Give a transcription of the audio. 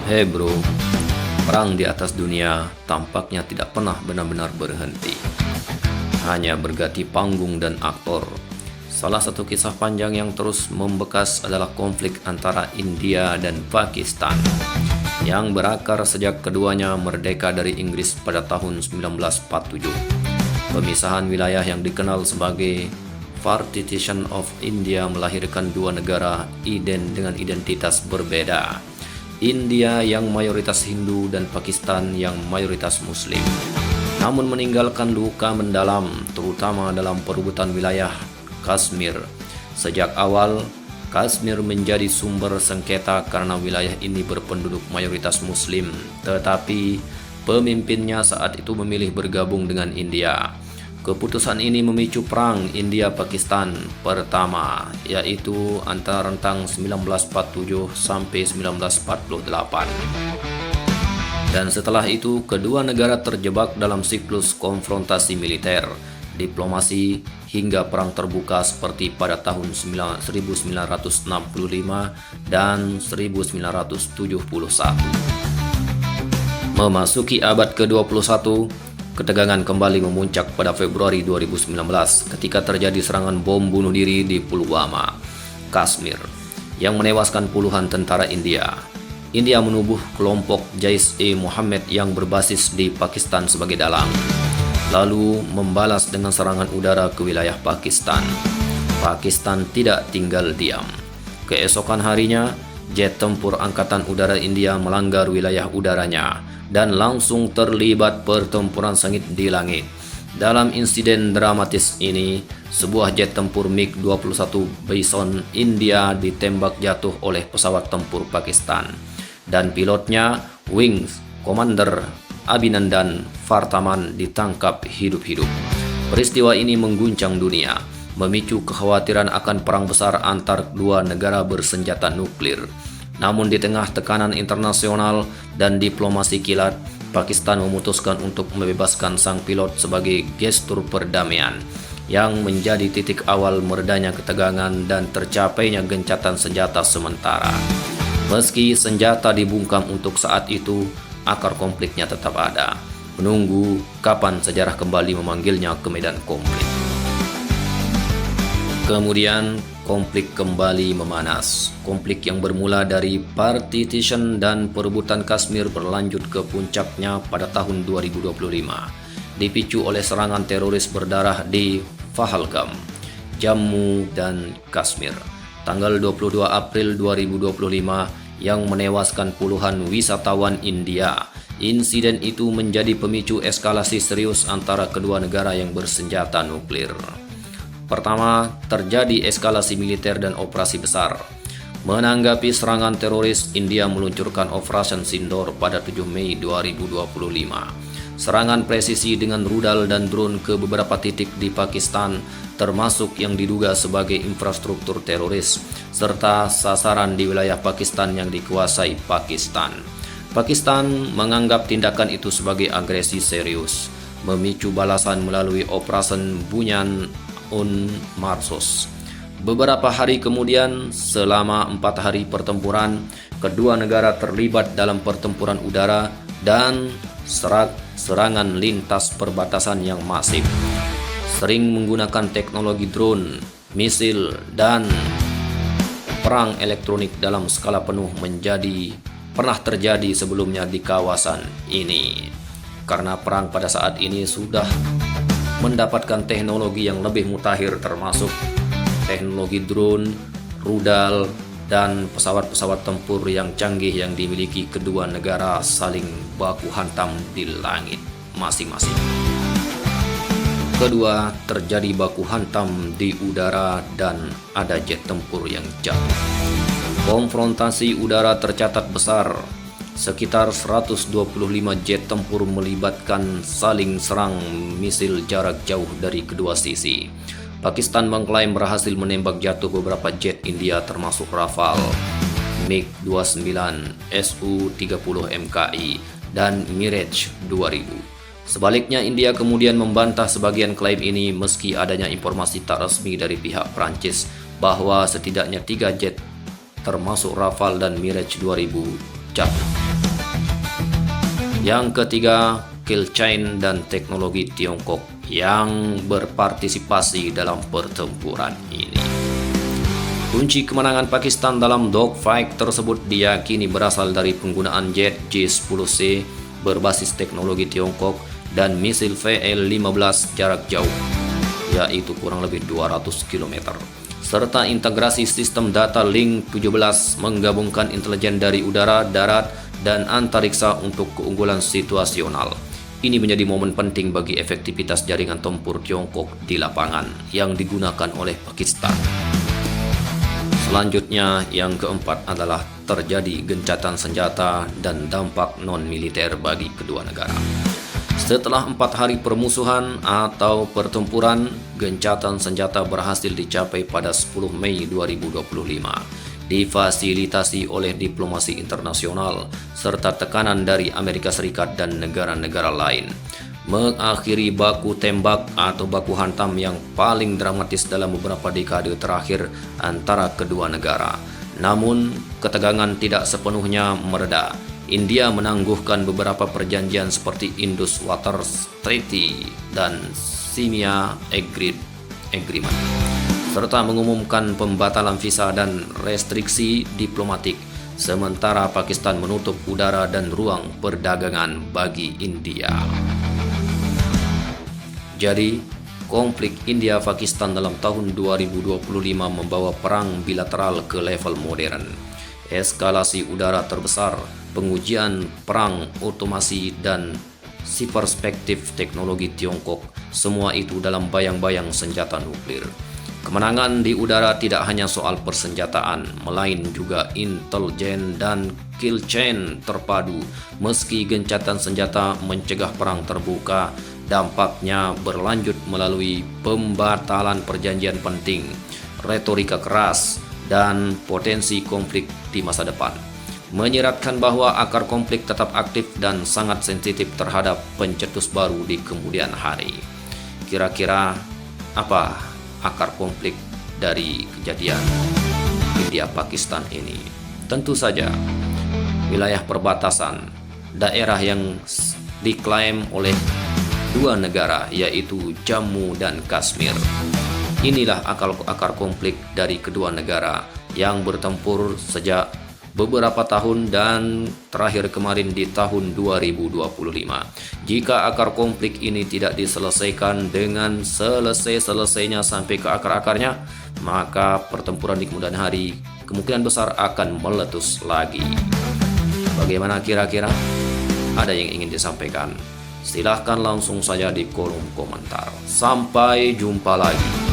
Hei bro, perang di atas dunia tampaknya tidak pernah benar-benar berhenti. Hanya berganti panggung dan aktor. Salah satu kisah panjang yang terus membekas adalah konflik antara India dan Pakistan yang berakar sejak keduanya merdeka dari Inggris pada tahun 1947. Pemisahan wilayah yang dikenal sebagai Partition of India melahirkan dua negara dengan identitas berbeda. India yang mayoritas Hindu dan Pakistan yang mayoritas Muslim, namun meninggalkan luka mendalam terutama dalam perebutan wilayah Kashmir. Sejak awal, Kashmir menjadi sumber sengketa karena wilayah ini berpenduduk mayoritas Muslim, tetapi pemimpinnya saat itu memilih bergabung dengan India. Keputusan ini memicu perang India-Pakistan pertama, yaitu antara rentang 1947 sampai 1948. Dan setelah itu, kedua negara terjebak dalam siklus konfrontasi militer, diplomasi, hingga perang terbuka seperti pada tahun 1965 dan 1971. Memasuki abad ke-21, ketegangan kembali memuncak pada Februari 2019 ketika terjadi serangan bom bunuh diri di Pulwama, Kashmir, yang menewaskan puluhan tentara India. India menuduh kelompok Jaish-e-Mohammed yang berbasis di Pakistan sebagai dalang, lalu membalas dengan serangan udara ke wilayah Pakistan. Pakistan tidak tinggal diam. Keesokan harinya, jet tempur Angkatan Udara India melanggar wilayah udaranya dan langsung terlibat pertempuran sengit di langit. Dalam insiden dramatis ini, sebuah jet tempur MiG-21 Bison India ditembak jatuh oleh pesawat tempur Pakistan, dan pilotnya, Wings Commander Abhinandan Varthaman, ditangkap hidup-hidup. Peristiwa ini mengguncang dunia, memicu kekhawatiran akan perang besar antar dua negara bersenjata nuklir. Namun di tengah tekanan internasional dan diplomasi kilat, Pakistan memutuskan untuk membebaskan sang pilot sebagai gestur perdamaian yang menjadi titik awal meredanya ketegangan dan tercapainya gencatan senjata sementara. Meski senjata dibungkam untuk saat itu, akar konfliknya tetap ada, menunggu kapan sejarah kembali memanggilnya ke medan konflik. Kemudian konflik kembali memanas. Konflik yang bermula dari partition dan perebutan Kashmir berlanjut ke puncaknya pada tahun 2025, dipicu oleh serangan teroris berdarah di Pahalgam, Jammu dan Kashmir, tanggal 22 April 2025 yang menewaskan puluhan wisatawan India. Insiden itu menjadi pemicu eskalasi serius antara kedua negara yang bersenjata nuklir. Pertama, terjadi eskalasi militer dan operasi besar. Menanggapi serangan teroris, India meluncurkan Operation Sindoor pada 7 Mei 2025. Serangan presisi dengan rudal dan drone ke beberapa titik di Pakistan, termasuk yang diduga sebagai infrastruktur teroris, serta sasaran di wilayah Pakistan yang dikuasai Pakistan. Pakistan menganggap tindakan itu sebagai agresi serius, memicu balasan melalui Operasi Bunyan Marsos. Beberapa hari kemudian, selama 4 hari pertempuran, kedua negara terlibat dalam pertempuran udara dan serangan lintas perbatasan yang masif, sering menggunakan teknologi drone, misil, dan perang elektronik dalam skala penuh pernah terjadi sebelumnya di kawasan ini. Karena perang pada saat ini sudah mendapatkan teknologi yang lebih mutakhir, termasuk teknologi drone, rudal, dan pesawat-pesawat tempur yang canggih yang dimiliki kedua negara saling baku hantam di langit masing-masing. Kedua, terjadi baku hantam di udara dan ada jet tempur yang jatuh. Konfrontasi udara tercatat besar. Sekitar 125 jet tempur melibatkan saling serang misil jarak jauh dari kedua sisi. Pakistan mengklaim berhasil menembak jatuh beberapa jet India termasuk Rafale, MiG-29, Su-30 MKI, dan Mirage 2000. Sebaliknya, India kemudian membantah sebagian klaim ini meski adanya informasi tak resmi dari pihak Prancis bahwa setidaknya 3 jet termasuk Rafale dan Mirage 2000 jatuh. Yang ketiga, kill chain dan teknologi Tiongkok yang berpartisipasi dalam pertempuran ini. Kunci kemenangan Pakistan dalam dogfight tersebut diyakini berasal dari penggunaan jet J-10C berbasis teknologi Tiongkok dan misil VL-15 jarak jauh, yaitu kurang lebih 200 km. Serta integrasi sistem data Link 17 menggabungkan intelijen dari udara, darat, dan antariksa untuk keunggulan situasional. Ini menjadi momen penting bagi efektivitas jaringan tempur Tiongkok di lapangan yang digunakan oleh Pakistan. Selanjutnya, yang keempat adalah terjadi gencatan senjata dan dampak non-militer bagi kedua negara. Setelah 4 hari permusuhan atau pertempuran, gencatan senjata berhasil dicapai pada 10 Mei 2025. Difasilitasi oleh diplomasi internasional serta tekanan dari Amerika Serikat dan negara-negara lain, mengakhiri baku tembak atau baku hantam yang paling dramatis dalam beberapa dekade terakhir antara kedua negara. Namun, ketegangan tidak sepenuhnya mereda. India menangguhkan beberapa perjanjian seperti Indus Waters Treaty dan Simia Agreement, serta mengumumkan pembatalan visa dan restriksi diplomatik, sementara Pakistan menutup udara dan ruang perdagangan bagi India. Jadi, konflik India-Pakistan dalam tahun 2025 membawa perang bilateral ke level modern. Eskalasi udara terbesar, pengujian perang otomasi, dan si perspektif teknologi Tiongkok, semua itu dalam bayang-bayang senjata nuklir. Kemenangan di udara tidak hanya soal persenjataan, melainkan juga intelijen dan kill chain terpadu. Meski gencatan senjata mencegah perang terbuka, dampaknya berlanjut melalui pembatalan perjanjian penting, retorika keras, dan potensi konflik di masa depan. Menyiratkan bahwa akar konflik tetap aktif dan sangat sensitif terhadap pencetus baru di kemudian hari. Kira-kira apa akar konflik dari kejadian India-Pakistan ini? Tentu saja wilayah perbatasan, daerah yang diklaim oleh dua negara, yaitu Jammu dan Kashmir. Inilah akar konflik dari kedua negara yang bertempur sejak beberapa tahun dan terakhir kemarin di tahun 2025. Jika akar konflik ini tidak diselesaikan dengan selesai-selesainya sampai ke akar-akarnya, maka pertempuran di kemudian hari kemungkinan besar akan meletus lagi. Bagaimana kira-kira? Ada yang ingin disampaikan? Silahkan langsung saja di kolom komentar. Sampai jumpa lagi.